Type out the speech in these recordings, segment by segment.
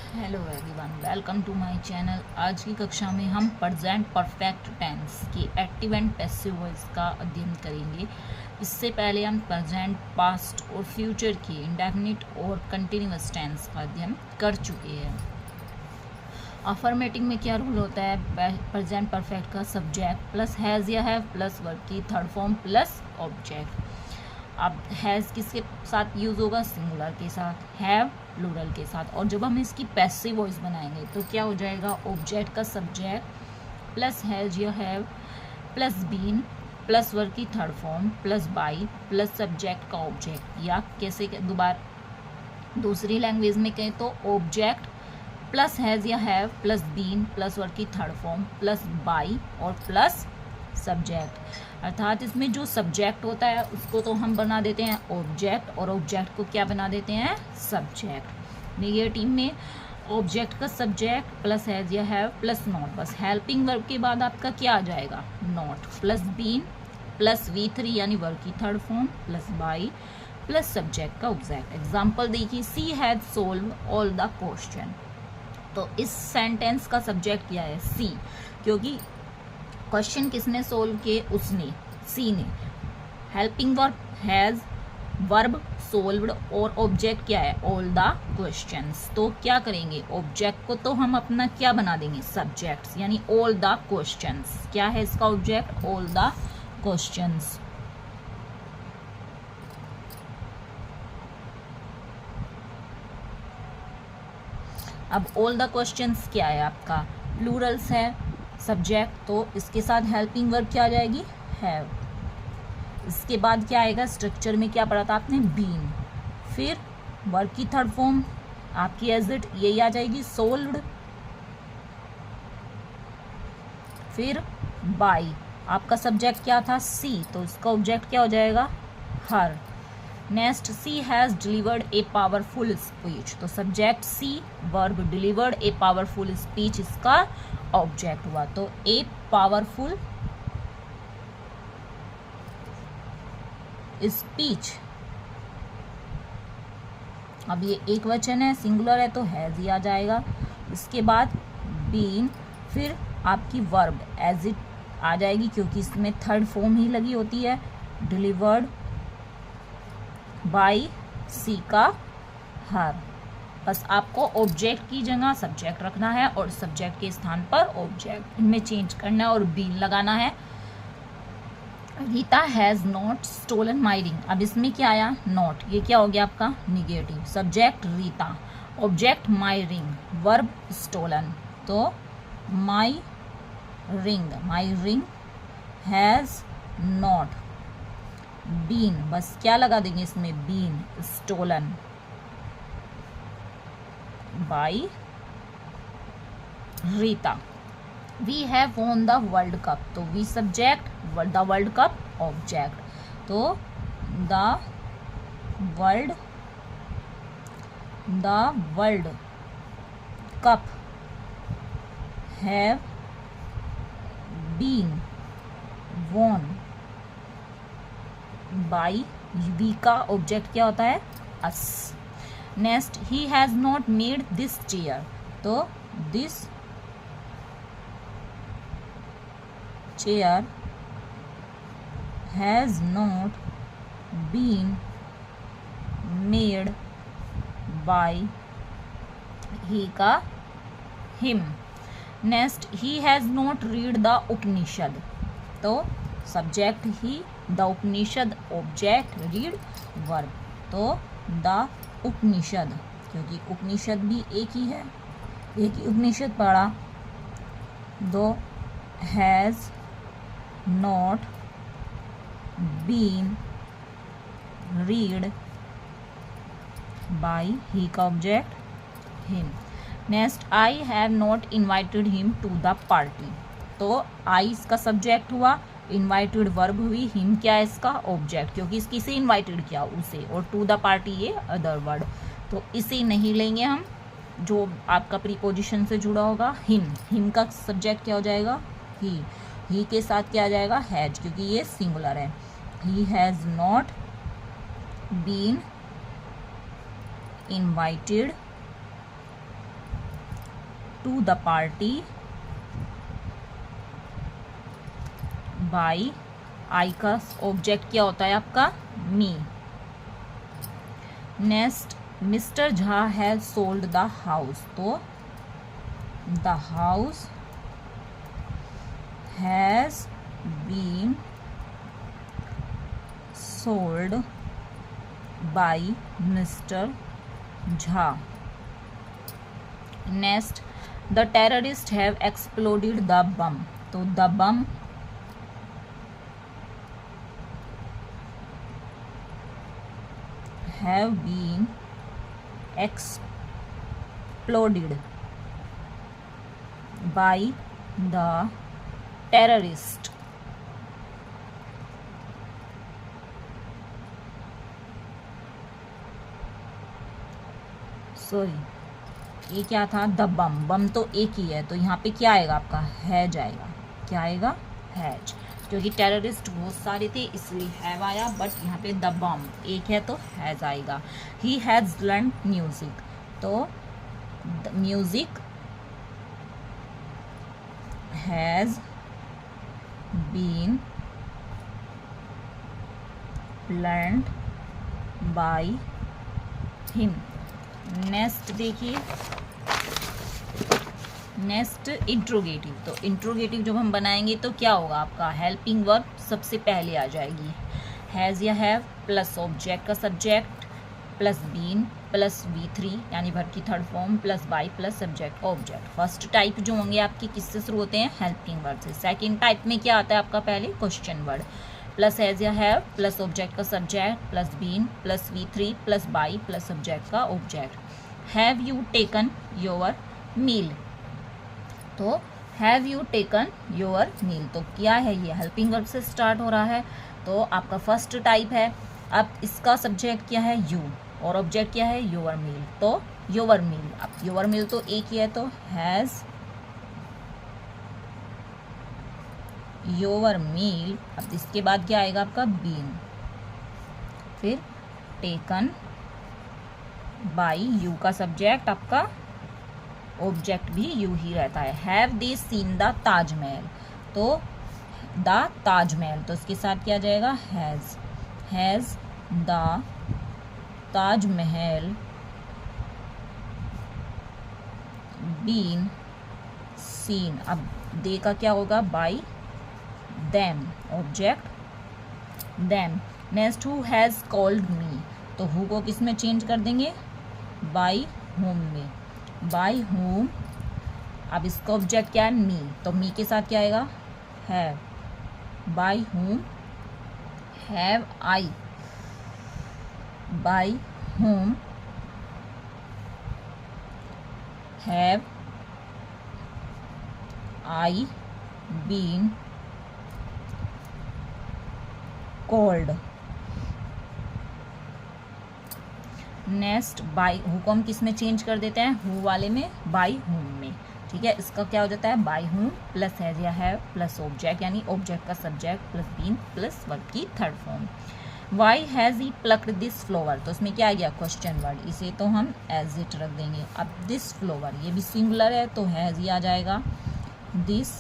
Hello everyone, welcome to my channel. आज की कक्षा में हम प्रेजेंट परफेक्ट टेंस की एक्टिव एंड पैसिव वॉइस का अध्ययन करेंगे। इससे पहले हम प्रेजेंट, पास्ट और फ्यूचर की इंडेफिनिट और कंटिन्यूअस टेंस का अध्ययन कर चुके हैं। अफर्मेटिव में क्या रूल होता है? प्रेजेंट परफेक्ट का सब्जेक्ट प्लस हैज़ या हैव प्लस वर्ब की थर्ड फॉर्म प्लस ऑब्जेक्ट। अब हैज़ किसके साथ यूज़ होगा? सिंगुलर के साथ, हैव प्लूरल के साथ। और जब हम इसकी पैसिव वॉइस बनाएंगे तो क्या हो जाएगा? ऑब्जेक्ट का सब्जेक्ट प्लस हैज़ या have plus been plus verb की third form plus by plus subject का ऑब्जेक्ट। या कैसे दोबारा दूसरी लैंग्वेज में कहें तो ऑब्जेक्ट प्लस हैज़ या have plus been plus verb की थर्ड फॉर्म प्लस बाई और प्लस सब्जेक्ट। अर्थात इसमें जो सब्जेक्ट होता है उसको तो हम बना देते हैं ऑब्जेक्ट, और ऑब्जेक्ट को क्या बना देते हैं? सब्जेक्ट। नेगेटिव में ऑब्जेक्ट का सब्जेक्ट प्लस हैज़ या हैव प्लस नॉट, बस हेल्पिंग वर्ब के बाद आपका क्या आ जाएगा? Not plus been plus V3 यानी वर्ब की third form plus by plus subject का ऑब्जेक्ट। एग्जाम्पल देखिए, she had solve all the question. तो इस सेंटेंस का सब्जेक्ट क्या है? सी, क्योंकि क्वेश्चन किसने सोल्व किए? उसने, सी ने। Helping verb has, verb solved और ऑब्जेक्ट क्या है? All the questions. तो क्या करेंगे? ऑब्जेक्ट को तो हम अपना क्या बना देंगे? सब्जेक्ट्स, यानी ऑल द क्वेश्चंस। क्या है इसका ऑब्जेक्ट? All the questions. अब ऑल द क्वेश्चंस क्या है आपका? प्लूरल्स है सब्जेक्ट, तो इसके साथ हेल्पिंग वर्ब क्या आ जाएगी? हैव। इसके बाद क्या आएगा? स्ट्रक्चर में क्या पढ़ा था आपने? बीन। फिर वर्ब की थर्ड फॉर्म आपकी एज इट यही आ जाएगी, सोल्व्ड। फिर बाई, आपका सब्जेक्ट क्या था? सी, तो इसका ऑब्जेक्ट क्या हो जाएगा? Her. Next, she has delivered a powerful speech, तो subject she, verb delivered a powerful speech इसका ऑब्जेक्ट हुआ। तो ए पावरफुल स्पीच, अब ये एक वचन है, सिंगुलर है तो हैज़ ही आ जाएगा। इसके बाद बीन, फिर आपकी वर्ब एज इट आ जाएगी क्योंकि इसमें थर्ड फॉर्म ही लगी होती है, डिलीवर्ड बाई सी का हर। बस आपको ऑब्जेक्ट की जगह सब्जेक्ट रखना है और सब्जेक्ट के स्थान पर ऑब्जेक्ट, इनमें चेंज करना है और बीन लगाना है। Rita has not stolen my ring, अब इसमें क्या आया? नॉट, ये क्या हो गया आपका? Negative. Subject Rita, object my ring, verb stolen, तो my ring has not been, बस क्या लगा देंगे इसमें? Been stolen by Rita. We have won the world cup, तो we subject, the world cup object, तो the world cup have been won by, we का object क्या होता है? Us. Next, he has not made this chair, तो this chair has not been made by he का him. Next, he has not read the Upanishad, तो subject he, the Upanishad object, read verb, तो the Upanishad, क्योंकि उपनिषद भी एक ही है, एक ही उपनिषद पढ़ा। दो has not been read by he का object him. Next, I have not invited him to the party, तो आई इसका सब्जेक्ट हुआ, इन्वाइटेड वर्ब हुई, हिम क्या है इसका? ऑब्जेक्ट, क्योंकि इसकी से इन्वाइटेड किया उसे, और टू द पार्टी ये अदर वर्ड, तो इसे नहीं लेंगे हम, जो आपका प्रीपोजिशन से जुड़ा होगा। हिम का सब्जेक्ट क्या हो जाएगा? ही के साथ क्या आ जाएगा? हैज, क्योंकि ये सिंगुलर है। He has not been invited to the party by, I का ऑब्जेक्ट क्या होता है आपका, me. Next, mister Jha has sold the house, तो the house has been sold by mister Jha. Next, the terrorist have exploded the bomb, तो द बम have been exploded by the terrorist। Sorry, ये क्या था, द बम, बम तो एक ही है, तो यहाँ पे क्या आएगा आपका, हैज आएगा। क्या आएगा, हैज, क्योंकि टेररिस्ट बहुत सारे थे इसलिए हैव आया, बट यहाँ पे द बम एक है तो हैज आएगा। ही हैज लर्न म्यूजिक, तो music has been learned by him. Next देखिए, नेक्स्ट इंट्रोगेटिव, तो इंट्रोगेटिव जब हम बनाएंगे तो क्या होगा आपका, हेल्पिंग वर्ब सबसे पहले आ जाएगी। हैज़ या हैव प्लस ऑब्जेक्ट का subject plus been plus V3 यानी वर्ब की third form plus by plus subject object. First type जो होंगे आपके किससे शुरू होते हैं, हेल्पिंग वर्ब से। सेकेंड टाइप में क्या आता है आपका, पहले क्वेश्चन वर्ड प्लस हैज़ या हैव प्लस ऑब्जेक्ट का subject plus been plus V3 plus by plus subject का object. Have you taken your meal, तो have you taken your meal, तो क्या है ये, हेल्पिंग वर्ब से स्टार्ट हो रहा है, तो आपका फर्स्ट टाइप है। अब इसका सब्जेक्ट क्या है, यू, और ऑब्जेक्ट क्या है, योर मील, तो योर मील। अब योर मील तो एक ही है, तो हैज़ योर मील। अब इसके बाद क्या आएगा आपका, बीन, फिर टेकन बाय, यू का सब्जेक्ट, आपका ऑब्जेक्ट भी यू ही रहता है। Have they seen the Taj Mahal, तो द ताजमहल, तो इसके साथ क्या आ जाएगा, has the Taj Mahal been seen. अब दे का क्या होगा, by them, object them. Next, who has called me, तो हु को किस में चेंज कर देंगे, बाय होम में, बाय होम। अब इसका ऑब्जेक्ट क्या है, मी, तो मी के साथ क्या आएगा, have, by whom have I, by whom have I been called. Next, by, who को हम किस में चेंज कर देते हैं, हु वाले में, बाय होम में, ठीक है। इसका क्या हो जाता है, बाय होम प्लस हैज या हैव प्लस ऑब्जेक्ट यानी ऑब्जेक्ट का subject plus been plus verb की third form. Why has he plucked this flower, तो इसमें क्या आ गया, क्वेश्चन वर्ड, इसे तो हम एज इट रख देंगे। अब दिस फ्लावर, ये भी सिंगुलर है तो हैज़ ही आ जाएगा, दिस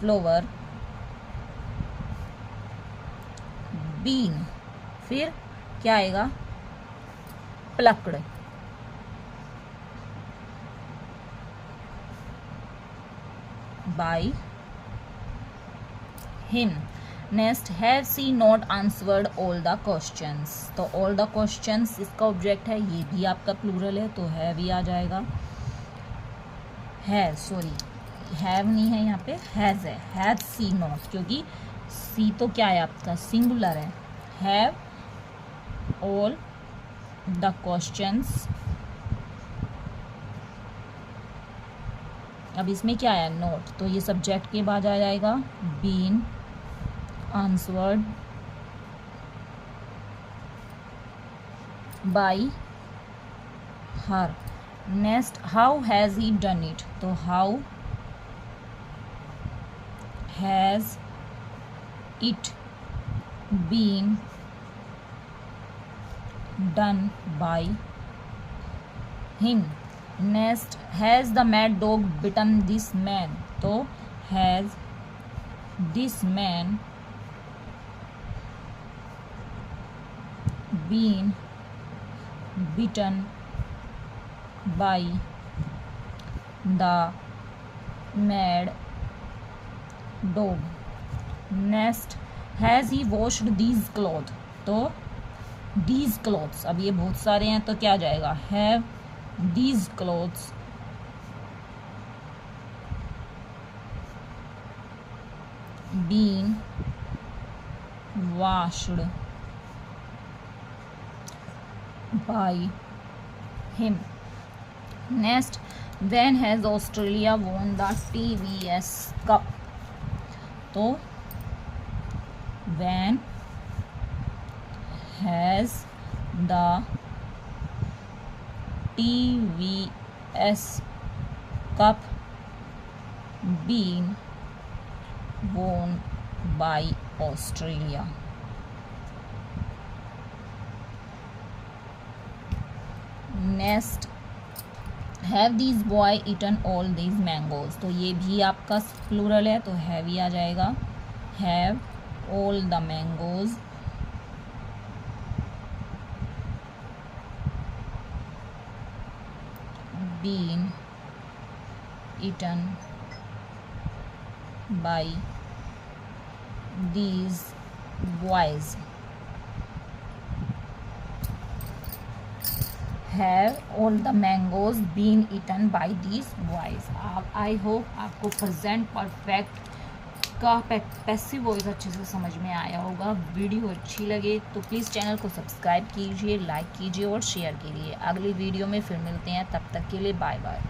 फ्लावर बीन, फिर क्या आएगा, plucked, by him. Next, have she not answered all the questions, तो ऑल द क्वेश्चंस इसका ऑब्जेक्ट है, ये भी आपका प्लूरल है तो हैव ही आ जाएगा। है, सॉरी हैव नहीं है यहाँ पे, हैज़ है, हैव सी नॉट, क्योंकि सी तो क्या है आपका, सिंगुलर है। हैव ऑल द क्वेश्चंस, अब इसमें क्या है, नोट, तो ये सब्जेक्ट के बाद आ जाएगा, been answered by her. Next, how has he done it, तो how has it been done by him. Next, has the mad dog bitten this man, तो has this man been bitten by the mad dog. Next, has he washed these clothes, तो these clothes, अब ये बहुत सारे हैं तो क्या आ जाएगा, have these clothes been washed by him. Next, when has Australia won the TVS Cup, तो when has the TVS Cup been won by Australia. Next, have these boy eaten all these mangoes, तो ये भी आपका plural है तो have ही आ जाएगा, have all the mangoes been eaten by these boys. Have all the mangoes been eaten by these boys. I hope आपको प्रेजेंट परफेक्ट का पैसिव वॉइस अच्छे से समझ में आया होगा. वीडियो अच्छी लगे तो प्लीज़ चैनल को सब्सक्राइब कीजिए, लाइक कीजिए और शेयर कीजिए. अगली वीडियो में फिर मिलते हैं, तब तक के लिए बाय बाय.